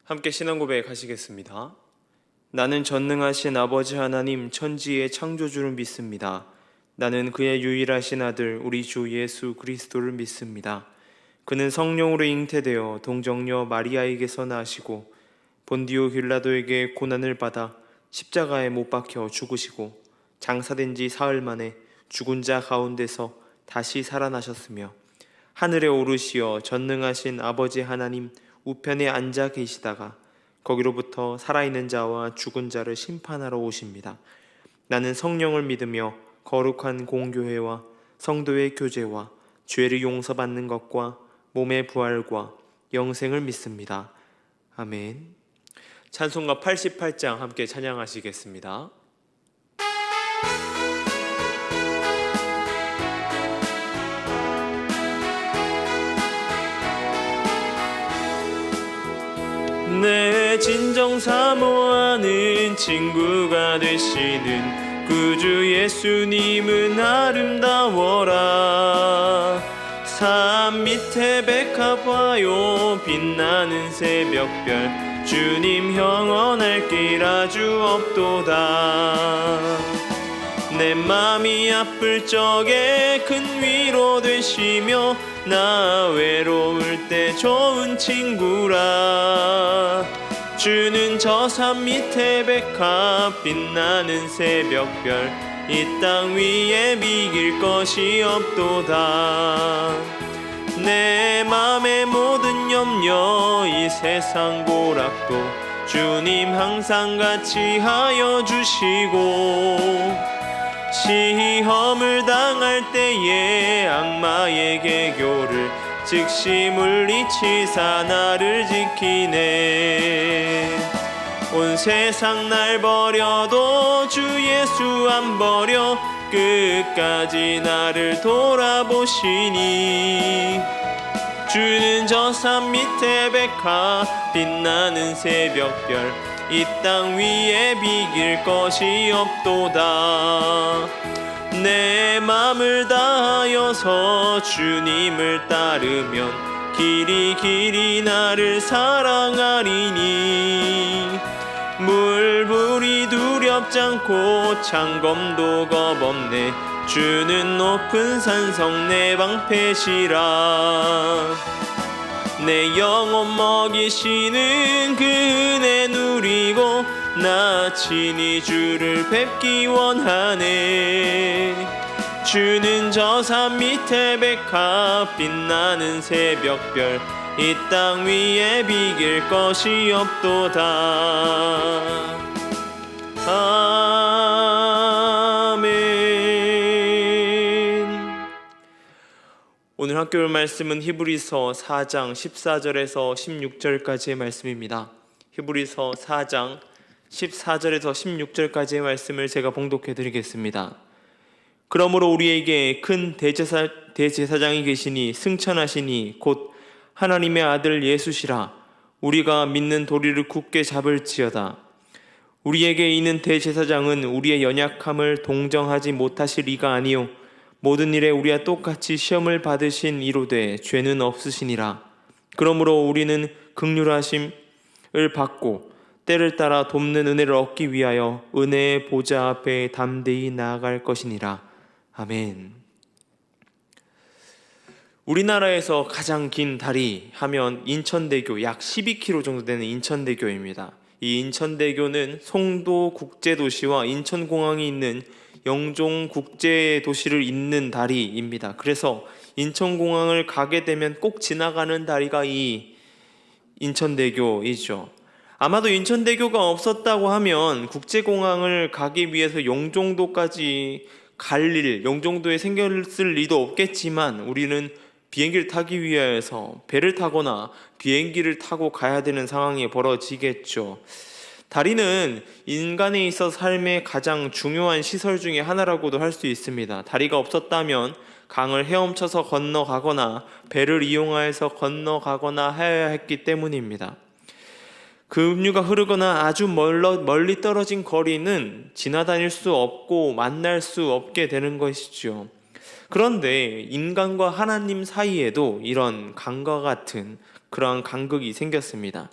함께 신앙 고백하시겠습니다. 나는 전능하신 아버지 하나님 천지의 창조주를 믿습니다. 나는 그의 유일하신 아들 우리 주 예수 그리스도를 믿습니다. 그는 성령으로 잉태되어 동정녀 마리아에게서 나시고 본디오 빌라도에게 고난을 받아 십자가에 못 박혀 죽으시고 장사된 지 사흘 만에 죽은 자 가운데서 다시 살아나셨으며 하늘에 오르시어 전능하신 아버지 하나님 우편에 앉아 계시다가 거기로부터 살아있는 자와 죽은 자를 심판하러 오십니다. 나는 성령을 믿으며 거룩한 공교회와 성도의 교제와 죄를 용서받는 것과 몸의 부활과 영생을 믿습니다. 아멘. 찬송가 88장 함께 찬양하시겠습니다. 내 진정 사모하는 친구가 되시는 구주 예수님은 아름다워라. 산 밑에 백합화요 빛나는 새벽별 주님 형언할 길 아주 없도다. 내 맘이 아플 적에 큰 위로 되시며 나 외로울 때 좋은 친구라. 주는 저 산 밑에 백합 빛나는 새벽별 이 땅 위에 비길 것이 없도다. 내 맘의 모든 염려 이 세상 고락도 주님 항상 같이 하여 주시고 시험을 당할 때에 악마의 계교를 즉시 물리치사 나를 지키네. 온 세상 날 버려도 주 예수 안 버려 끝까지 나를 돌아보시니 주는 저 산 밑에 백합 빛나는 새벽별 이 땅 위에 비길 것이 없도다. 내 맘을 다하여서 주님을 따르면 길이 길이 나를 사랑하리니 물불이 두렵지 않고 창검도 겁없네. 주는 높은 산성 내 방패시라. 내 영혼 먹이시는 그 은혜 누리고 나 친히 주를 뵙기 원하네. 주는 저 산 밑에 백합 빛나는 새벽별 이 땅 위에 비길 것이 없도다. 오늘 학교의 말씀은 히브리서 4장 14절에서 16절까지의 말씀입니다. 히브리서 4장 14절에서 16절까지의 말씀을 제가 봉독해 드리겠습니다. 그러므로 우리에게 큰 대제사장이 계시니 승천하시니 곧 하나님의 아들 예수시라. 우리가 믿는 도리를 굳게 잡을지어다. 우리에게 있는 대제사장은 우리의 연약함을 동정하지 못하실 이가 아니요 모든 일에 우리와 똑같이 시험을 받으신 이로되 죄는 없으시니라. 그러므로 우리는 긍휼하심을 받고 때를 따라 돕는 은혜를 얻기 위하여 은혜의 보좌 앞에 담대히 나아갈 것이니라. 아멘. 우리나라에서 가장 긴 다리 하면 인천대교 약 12km 정도 되는 인천대교입니다. 이 인천대교는 송도 국제도시와 인천공항이 있는 영종국제도시를 잇는 다리입니다. 그래서 인천공항을 가게 되면 꼭 지나가는 다리가 이 인천대교이죠. 아마도 인천대교가 없었다고 하면 국제공항을 가기 위해서 영종도까지 갈 일, 영종도에 생겼을 리도 없겠지만 우리는 비행기를 타기 위해서 배를 타거나 비행기를 타고 가야 되는 상황이 벌어지겠죠. 다리는 인간에 있어 삶의 가장 중요한 시설 중에 하나라고도 할 수 있습니다. 다리가 없었다면 강을 헤엄쳐서 건너가거나 배를 이용하여서 건너가거나 해야 했기 때문입니다. 급류가 흐르거나 아주 멀리 떨어진 거리는 지나다닐 수 없고 만날 수 없게 되는 것이죠. 그런데 인간과 하나님 사이에도 이런 강과 같은 그러한 간극이 생겼습니다.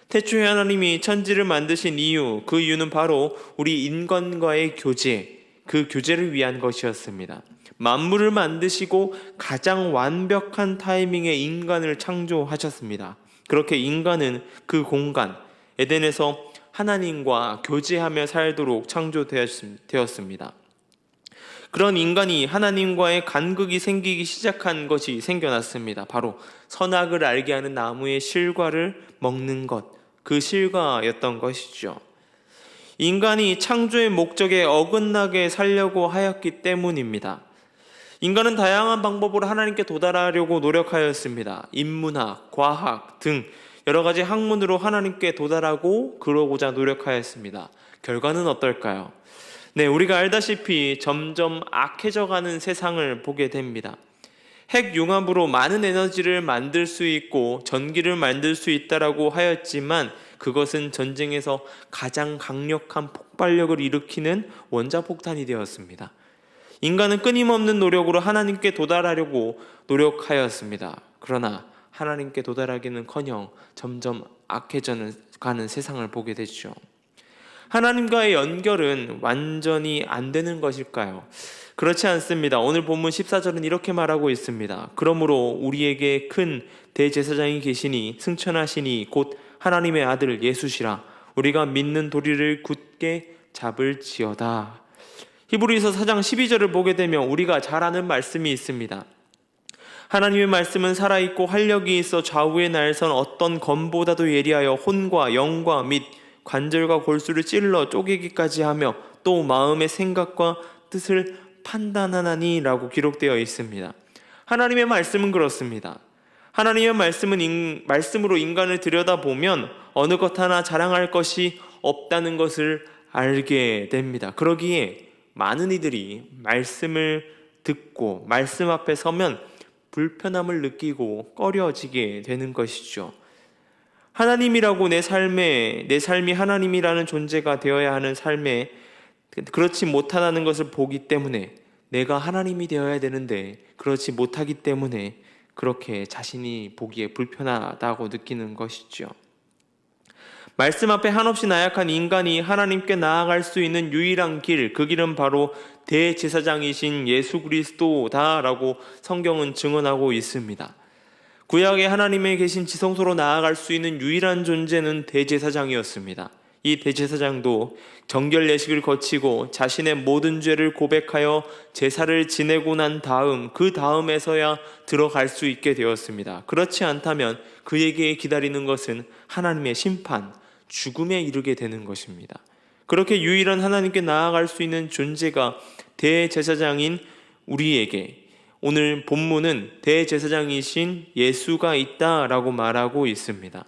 태초에 하나님이 천지를 만드신 이유, 그 이유는 바로 우리 인간과의 교제, 그 교제를 위한 것이었습니다. 만물을 만드시고 가장 완벽한 타이밍에 인간을 창조하셨습니다. 그렇게 인간은 그 공간, 에덴에서 하나님과 교제하며 살도록 창조되었습니다. 그런 인간이 하나님과의 간극이 생기기 시작한 것이 생겨났습니다. 바로 선악을 알게 하는 나무의 실과를 먹는 것, 그 실과였던 것이죠. 인간이 창조의 목적에 어긋나게 살려고 하였기 때문입니다. 인간은 다양한 방법으로 하나님께 도달하려고 노력하였습니다. 인문학, 과학 등 여러 가지 학문으로 하나님께 도달하고 그러고자 노력하였습니다. 결과는 어떨까요? 네, 우리가 알다시피 점점 악해져가는 세상을 보게 됩니다. 핵융합으로 많은 에너지를 만들 수 있고 전기를 만들 수 있다라고 하였지만 그것은 전쟁에서 가장 강력한 폭발력을 일으키는 원자폭탄이 되었습니다. 인간은 끊임없는 노력으로 하나님께 도달하려고 노력하였습니다. 그러나 하나님께 도달하기는커녕 점점 악해져가는 세상을 보게 되죠. 하나님과의 연결은 완전히 안 되는 것일까요? 그렇지 않습니다. 오늘 본문 14절은 이렇게 말하고 있습니다. 그러므로 우리에게 큰 대제사장이 계시니 승천하시니 곧 하나님의 아들 예수시라. 우리가 믿는 도리를 굳게 잡을지어다. 히브리서 4장 12절을 보게 되면 우리가 잘 아는 말씀이 있습니다. 하나님의 말씀은 살아있고 활력이 있어 좌우에 날선 어떤 검보다도 예리하여 혼과 영과 및 관절과 골수를 찔러 쪼개기까지 하며 또 마음의 생각과 뜻을 판단하나니 라고 기록되어 있습니다. 하나님의 말씀은 그렇습니다. 하나님의 말씀으로 인간을 들여다보면 어느 것 하나 자랑할 것이 없다는 것을 알게 됩니다. 그러기에 많은 이들이 말씀을 듣고 말씀 앞에 서면 불편함을 느끼고 꺼려지게 되는 것이죠. 하나님이라고 내 삶이 하나님이라는 존재가 되어야 하는 삶에 그렇지 못하다는 것을 보기 때문에 내가 하나님이 되어야 되는데 그렇지 못하기 때문에 그렇게 자신이 보기에 불편하다고 느끼는 것이죠. 말씀 앞에 한없이 나약한 인간이 하나님께 나아갈 수 있는 유일한 길, 그 길은 바로 대제사장이신 예수 그리스도다라고 성경은 증언하고 있습니다. 구약에 하나님의 계신 지성소로 나아갈 수 있는 유일한 존재는 대제사장이었습니다. 이 대제사장도 정결 예식을 거치고 자신의 모든 죄를 고백하여 제사를 지내고 난 다음 그 다음에서야 들어갈 수 있게 되었습니다. 그렇지 않다면 그에게 기다리는 것은 하나님의 심판, 죽음에 이르게 되는 것입니다. 그렇게 유일한 하나님께 나아갈 수 있는 존재가 대제사장인 우리에게 오늘 본문은 대제사장이신 예수가 있다라고 말하고 있습니다.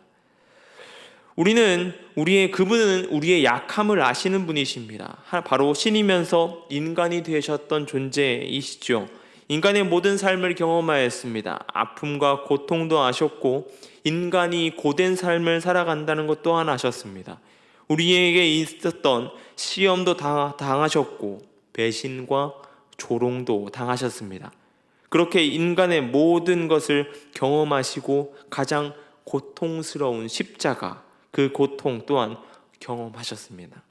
그분은 우리의 약함을 아시는 분이십니다. 바로 신이면서 인간이 되셨던 존재이시죠. 인간의 모든 삶을 경험하였습니다. 아픔과 고통도 아셨고 인간이 고된 삶을 살아간다는 것 또한 아셨습니다. 우리에게 있었던 시험도 당하셨고 배신과 조롱도 당하셨습니다. 그렇게 인간의 모든 것을 경험하시고 가장 고통스러운 십자가, 그 고통 또한 경험하셨습니다.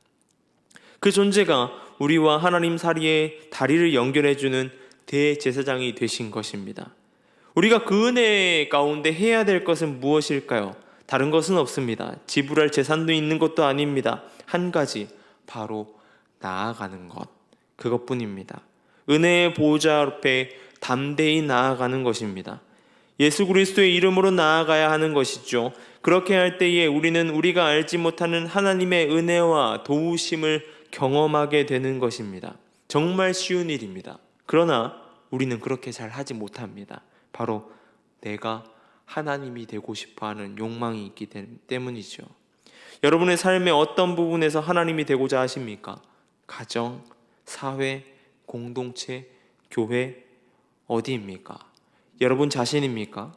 그 존재가 우리와 하나님 사이의 다리를 연결해주는 대제사장이 되신 것입니다. 우리가 그 은혜 가운데 해야 될 것은 무엇일까요? 다른 것은 없습니다. 지불할 재산도 있는 것도 아닙니다. 한 가지, 바로 나아가는 것, 그것뿐입니다. 은혜의 보호자 앞에 담대히 나아가는 것입니다. 예수 그리스도의 이름으로 나아가야 하는 것이죠. 그렇게 할 때에 우리는 우리가 알지 못하는 하나님의 은혜와 도우심을 경험하게 되는 것입니다. 정말 쉬운 일입니다. 그러나 우리는 그렇게 잘 하지 못합니다. 바로 내가 하나님이 되고 싶어하는 욕망이 있기 때문이죠. 여러분의 삶의 어떤 부분에서 하나님이 되고자 하십니까? 가정, 사회, 공동체, 교회, 어디입니까? 여러분 자신입니까?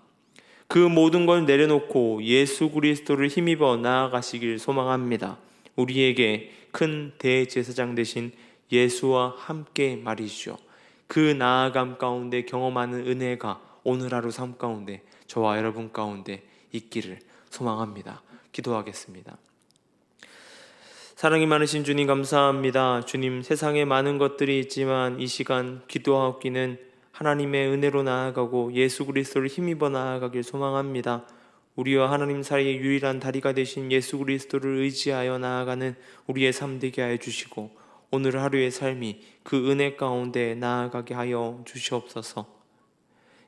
그 모든 걸 내려놓고 예수 그리스도를 힘입어 나아가시길 소망합니다. 우리에게 큰 대제사장 되신 예수와 함께 말이죠. 그 나아감 가운데 경험하는 은혜가 오늘 하루 삶 가운데 저와 여러분 가운데 있기를 소망합니다. 기도하겠습니다. 사랑이 많으신 주님 감사합니다. 주님, 세상에 많은 것들이 있지만 이 시간 기도하기는 하나님의 은혜로 나아가고 예수 그리스도를 힘입어 나아가길 소망합니다. 우리와 하나님 사이의 유일한 다리가 되신 예수 그리스도를 의지하여 나아가는 우리의 삶 되게 하여 주시고, 오늘 하루의 삶이 그 은혜 가운데 나아가게 하여 주시옵소서.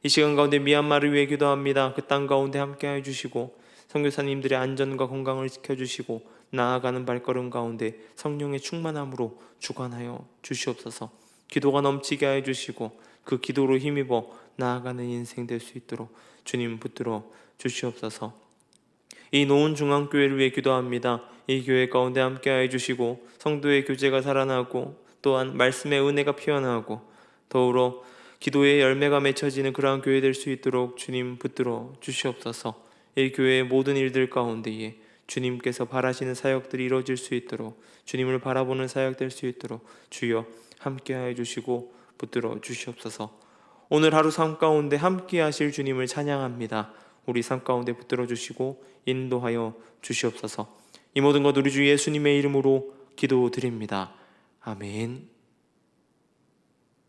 이 시간 가운데 미얀마를 위해 기도합니다. 그 땅 가운데 함께 하여 주시고, 선교사님들의 안전과 건강을 지켜주시고, 나아가는 발걸음 가운데 성령의 충만함으로 주관하여 주시옵소서. 기도가 넘치게 하여 주시고 그 기도로 힘입어 나아가는 인생 될 수 있도록 주님 붙들어 주시옵소서. 이 노은 중앙교회를 위해 기도합니다. 이 교회 가운데 함께 하여 주시고 성도의 교제가 살아나고 또한 말씀의 은혜가 피어나고 더불어 기도의 열매가 맺혀지는 그러한 교회 될 수 있도록 주님 붙들어 주시옵소서. 이 교회의 모든 일들 가운데에 주님께서 바라시는 사역들이 이루어질 수 있도록, 주님을 바라보는 사역 될 수 있도록 주여 함께하여 주시고 붙들어 주시옵소서. 오늘 하루 삶 가운데 함께하실 주님을 찬양합니다. 우리 삶 가운데 붙들어 주시고 인도하여 주시옵소서. 이 모든 것 우리 주 예수님의 이름으로 기도드립니다. 아멘.